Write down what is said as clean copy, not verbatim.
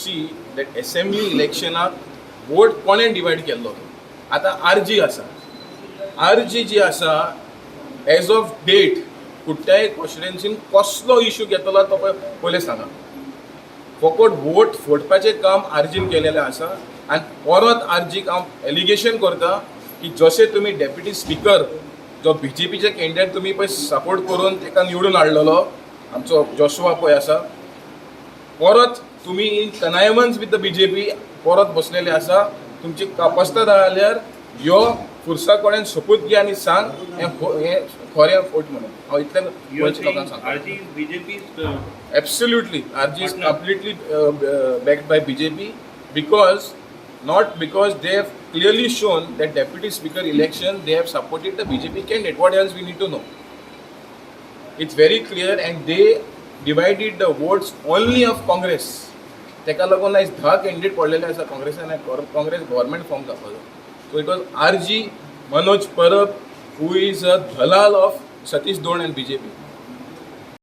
See that assembly इलेक्शनाक vote कोणें divide केल्लो. आतां RG आसा, RG जी आसा एज ऑफ डेट कुठल्याय कॉन्स्टिट्युएन्सीन कसलो इश्यू घेतलो तो पयलें सांगा. फकत वोट फोडपाचें काम RGन केलेलें आसा आनी परत RG काम एलिगेशन करता की जशें तुमी डेप्युटी स्पीकर जो BJPचे कॅन्डिडेट तुमी पळय सपोर्ट करून ताका निवडून हाडलेलो आमचो जोशुआ पळय आसा, परत तुमी इन कनायवन्स विथ द BJP परत बसलेले आसा. तुमची कापासता जाल्यार यो फुरसा कोणें सोपूत घे आनी सांग हें खरें फोट म्हणून. हांव इतलें गोंयच्या लोकांक सांगता. Absolutely, RG is completely backed by BJP because they have clearly shown that deputy speaker election they have supported the BJP candidate. What else we need to know? It's very clear, and they divided the votes only of Congress. तेका लागून आयज 10 candidate पडलेले आसा काँग्रेसान आनी Congress government form जावपाचो. So it was RG, Manoj Parab, who is a dalal of Satish Doan and BJP.